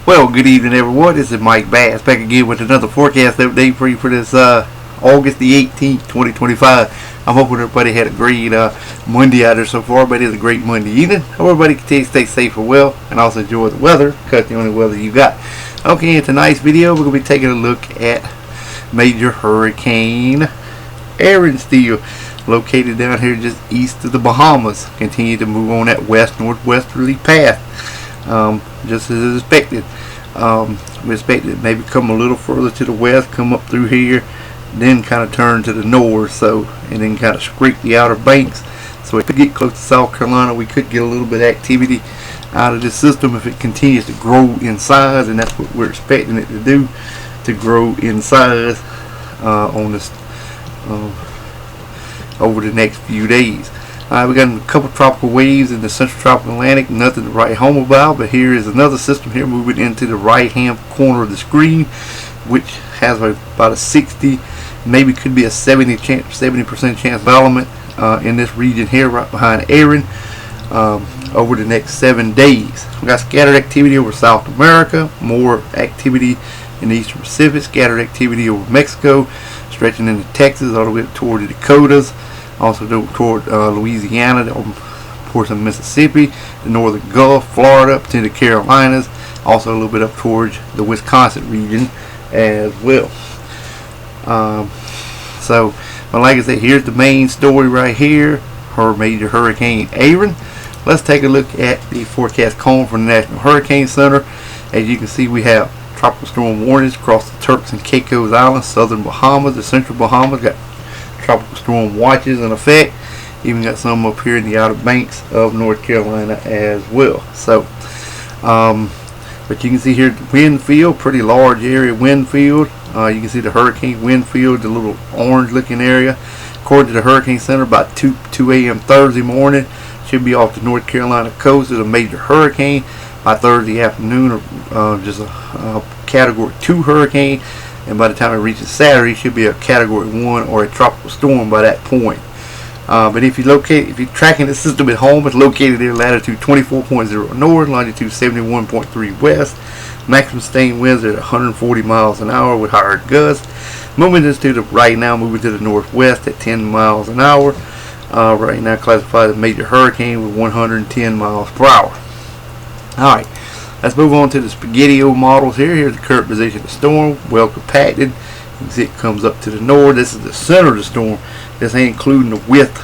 Well, good evening, everyone. This is Mike Bass back again with another forecast update for you for this August the 18th, 2025. I'm hoping everybody had a great Monday out there so far, but it's a great Monday evening. Hope everybody continue to stay safe and well, and also enjoy the weather, because the only weather you got. Okay, in tonight's video, we're going to be taking a look at Major Hurricane Erin, still located down here just east of the Bahamas. Continue to move on that west-northwesterly path. Just as expected. We expect it maybe come a little further to the west, come up through here, then kind of turn to the north, and then kind of scrape the outer banks. So it could get close to South Carolina. We could get a little bit of activity out of this system if it continues to grow in size, and that's what we're expecting it to do, to grow in size on this over the next few days. We got a couple tropical waves in the central tropical Atlantic, nothing to write home about, but here is another system here moving into the right hand corner of the screen, which has about a 60, maybe could be a 70% chance of development in this region here right behind Erin over the next 7 days. We got scattered activity over South America, more activity in the Eastern Pacific, scattered activity over Mexico, stretching into Texas all the way up toward the Dakotas. Also toward Louisiana, the portion of Mississippi, the northern Gulf, Florida, up to the Carolinas, also a little bit up towards the Wisconsin region as well. But like I said, here's the main story right here, Major Hurricane Erin. Let's take a look at the forecast cone from the National Hurricane Center. As you can see, we have tropical storm warnings across the Turks and Caicos Islands, southern Bahamas, the central Bahamas, got tropical storm watches in effect. Even got some up here in the outer banks of North Carolina as well. So but you can see here the wind field, pretty large area wind field. You can see the hurricane wind field, the little orange looking area. According to the Hurricane Center, about 2 a.m. Thursday morning, should be off the North Carolina coast as a major hurricane. By Thursday afternoon, just a Category 2 hurricane. And by the time it reaches Saturday, it should be a Category 1 or a tropical storm by that point. But if you're tracking the system at home, it's located in latitude 24.0 north, longitude 71.3 west. Maximum sustained winds at 140 miles an hour with higher gusts. Moving this to the right now, moving to the northwest at 10 miles an hour. Right now classified as a major hurricane with 110 miles per hour. Alright. Let's move on to the spaghetti-o models here. Here's the current position of the storm, well compacted. You can see it comes up to the north. This is the center of the storm. This ain't including the width.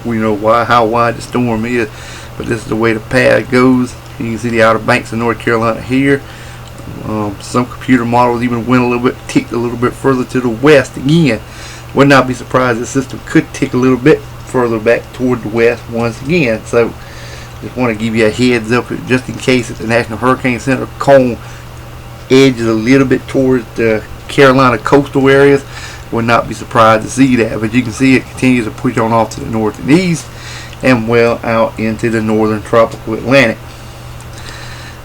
We know how wide the storm is, but this is the way the path goes. You can see the outer banks of North Carolina here. Some computer models even ticked a little bit further to the west again. Would not be surprised the system could tick a little bit further back toward the west once again. So just want to give you a heads up just in case at the National Hurricane Center cone edges a little bit towards the Carolina coastal areas. Would not be surprised to see that, but you can see it continues to push on off to the north and east and well out into the northern tropical Atlantic.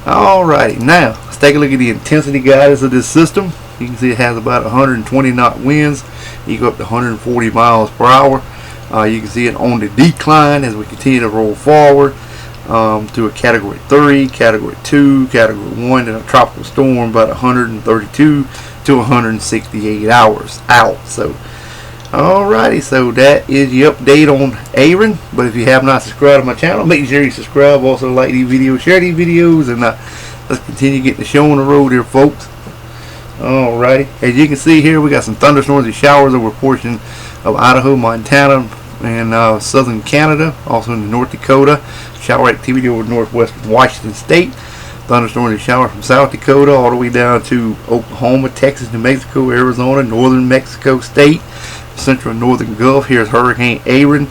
Alrighty, now let's take a look at the intensity guidance of this system. You can see it has about 120 knot winds. You go up to 140 miles per hour. You can see it on the decline as we continue to roll forward to a Category 3, Category 2, Category 1, and a tropical storm about 132 to 168 hours out. So, alrighty, so that is your update on Erin. But if you have not subscribed to my channel, make sure you subscribe. Also, like these videos, share these videos, and let's continue getting the show on the road here, folks. Alrighty, as you can see here, we got some thunderstorms and showers over a portion of Idaho, Montana, and southern Canada, also in North Dakota. Shower activity over northwestern Washington State. Thunderstorms and showers from South Dakota all the way down to Oklahoma, Texas, New Mexico, Arizona, northern Mexico State, central and northern Gulf. Here's Hurricane Erin,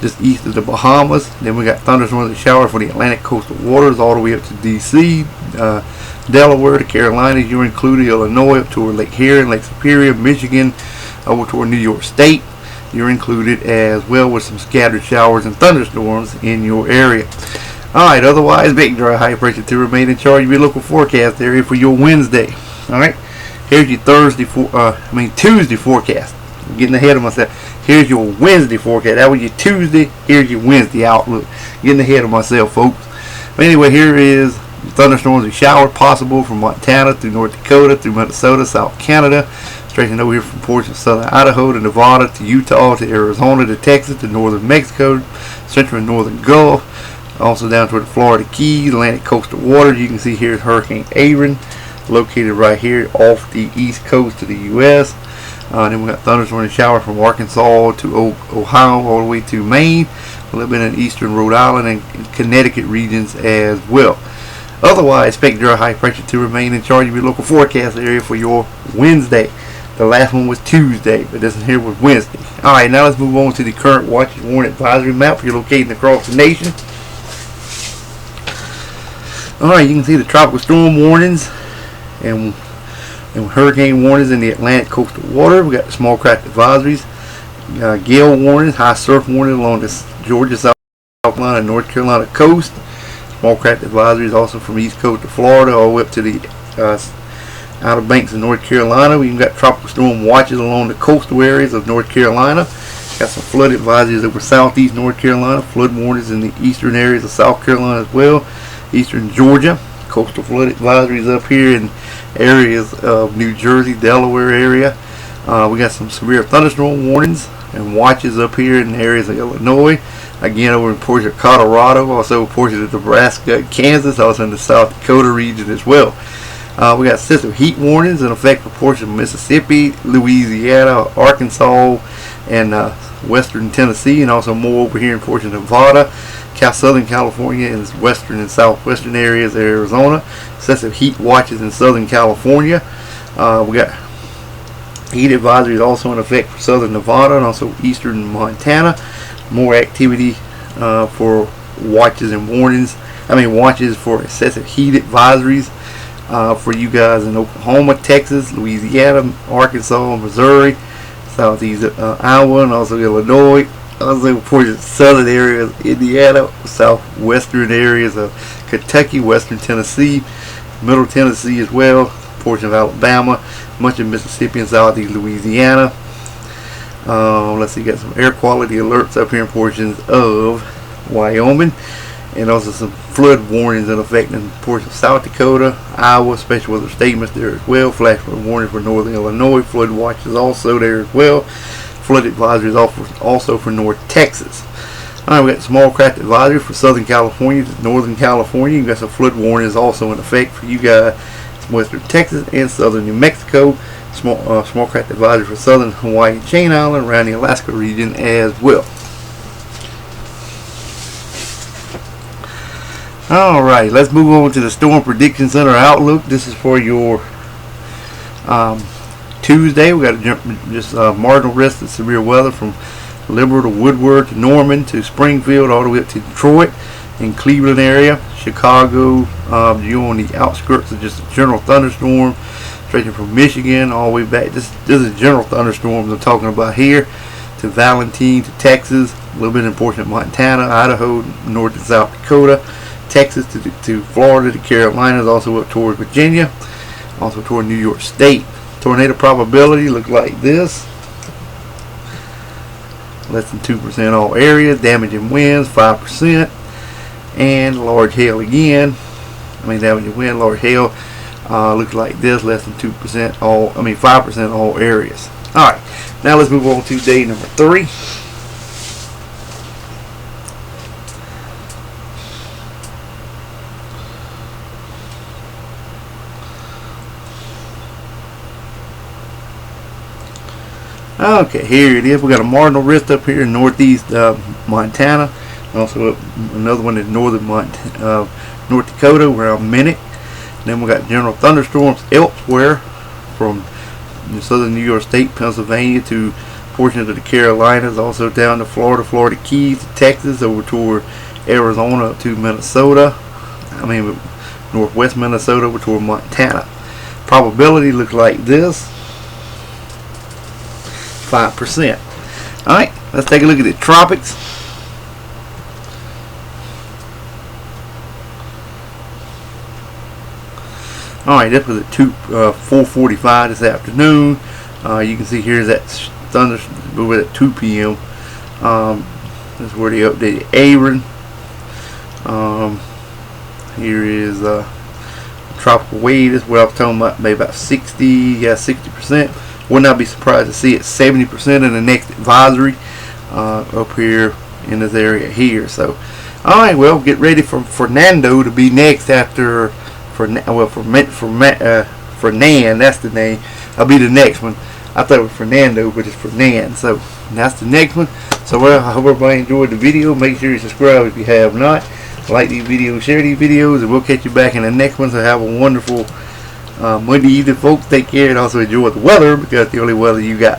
just east of the Bahamas. Then we got thunderstorms and showers for the Atlantic coastal waters all the way up to D.C., Delaware, the Carolinas. You're included Illinois up toward Lake Huron, Lake Superior, Michigan, over toward New York State. You're included as well with some scattered showers and thunderstorms in your area. Alright, otherwise, big dry high pressure to remain in charge of your local forecast area for your Wednesday. Alright, here's your Tuesday forecast. I'm getting ahead of myself. Here's your Wednesday forecast. That was your Tuesday. Here's your Wednesday outlook. Getting ahead of myself, folks. But anyway, here is Thunderstorms and showers possible from Montana through North Dakota, through Minnesota, South Canada, straight over here from portions of southern Idaho to Nevada to Utah to Arizona to Texas to northern Mexico, central and northern Gulf, also down toward the Florida Keys, Atlantic coastal waters. You can see here is Hurricane Erin, located right here off the east coast of the U.S. Then we got thunderstorms and showers from Arkansas to Ohio all the way to Maine, a little bit in eastern Rhode Island and Connecticut regions as well. Otherwise, expect dry high pressure to remain in charge of your local forecast area for your Wednesday. The last one was Tuesday, but this one here was Wednesday. Alright, now let's move on to the current watch and warning advisory map for your locating across the nation. Alright, you can see the tropical storm warnings and hurricane warnings in the Atlantic coastal water. We got the small craft advisories, gale warnings, high surf warning along the Georgia, South Carolina, and North Carolina coast. Small craft advisories also from east coast to Florida all the way up to the Outer Banks of North Carolina. We even got tropical storm watches along the coastal areas of North Carolina. Got some flood advisories over southeast North Carolina, flood warnings in the eastern areas of South Carolina as well, eastern Georgia. Coastal flood advisories up here in areas of New Jersey, Delaware area. We got some severe thunderstorm warnings and watches up here in areas of Illinois. Again, over in portions of Colorado, also portions of Nebraska, Kansas, also in the South Dakota region as well. We got system heat warnings in effect for portions of Mississippi, Louisiana, Arkansas, and western Tennessee, and also more over here in portions of Nevada, southern California, and western and southwestern areas of Arizona. Excessive heat watches in southern California. We got heat advisories also in effect for southern Nevada and also eastern Montana. More activity for watches and warnings. Watches for excessive heat advisories for you guys in Oklahoma, Texas, Louisiana, Arkansas, Missouri, southeast Iowa, and also Illinois. Also for the southern areas of Indiana, southwestern areas of Kentucky, western Tennessee, middle Tennessee as well, portion of Alabama, much of Mississippi and southeast Louisiana. Let's see, got some air quality alerts up here in portions of Wyoming, and also some flood warnings in effect in portions of South Dakota, Iowa, special weather statements there as well, flash flood warning for northern Illinois, flood watches also there as well, flood advisories also for North Texas. Alright, we got small craft advisory for southern California to northern California. You got some flood warnings also in effect for you guys western Texas and southern New Mexico. Small craft advisory for southern Hawaii Chain Island around the Alaska region as well. Alright, let's move on to the Storm Prediction Center Outlook. This is for your Tuesday. We got just marginal risk of severe weather from Liberal to Woodward to Norman to Springfield all the way up to Detroit and Cleveland area. Chicago, you on the outskirts of just a general thunderstorm. Stretching from Michigan all the way back. This is general thunderstorms I'm talking about here, to Valentine, to Texas, a little bit in portion of Montana, Idaho, North and South Dakota, Texas to Florida, to Carolinas, also up toward Virginia, also toward New York State. Tornado probability look like this. Less than 2% all areas. Damaging winds 5%, and large hail again. Damaging wind, large hail. Looks like this, less than 2% all, 5% all areas. Alright, now let's move on to day number 3. Okay, here it is. We got a marginal risk up here in northeast Montana. Also another one in northern North Dakota around Minute. Then we got general thunderstorms elsewhere from southern New York State, Pennsylvania to portions of the Carolinas, also down to Florida, Florida Keys, to Texas, over toward Arizona up to Minnesota. Northwest Minnesota over toward Montana. Probability looks like this. 5%. Alright, let's take a look at the tropics. Alright, that was at 4:45 this afternoon. You can see here is that thunder over at 2 p.m. That's where they updated Erin. Here is tropical wave. This is what I was talking about, maybe about 60%. Would not be surprised to see it 70% in the next advisory up here in this area here. So, all right, well, get ready for Fernando to be next after Fernan. That's the name. I'll be the next one. I thought it was Fernando, but it's Fernan. So that's the next one. So well, I hope everybody enjoyed the video. Make sure you subscribe if you have not. Like these videos, share these videos, and we'll catch you back in the next one. So have a wonderful Monday evening, folks. Take care and also enjoy the weather, because it's the only weather you got.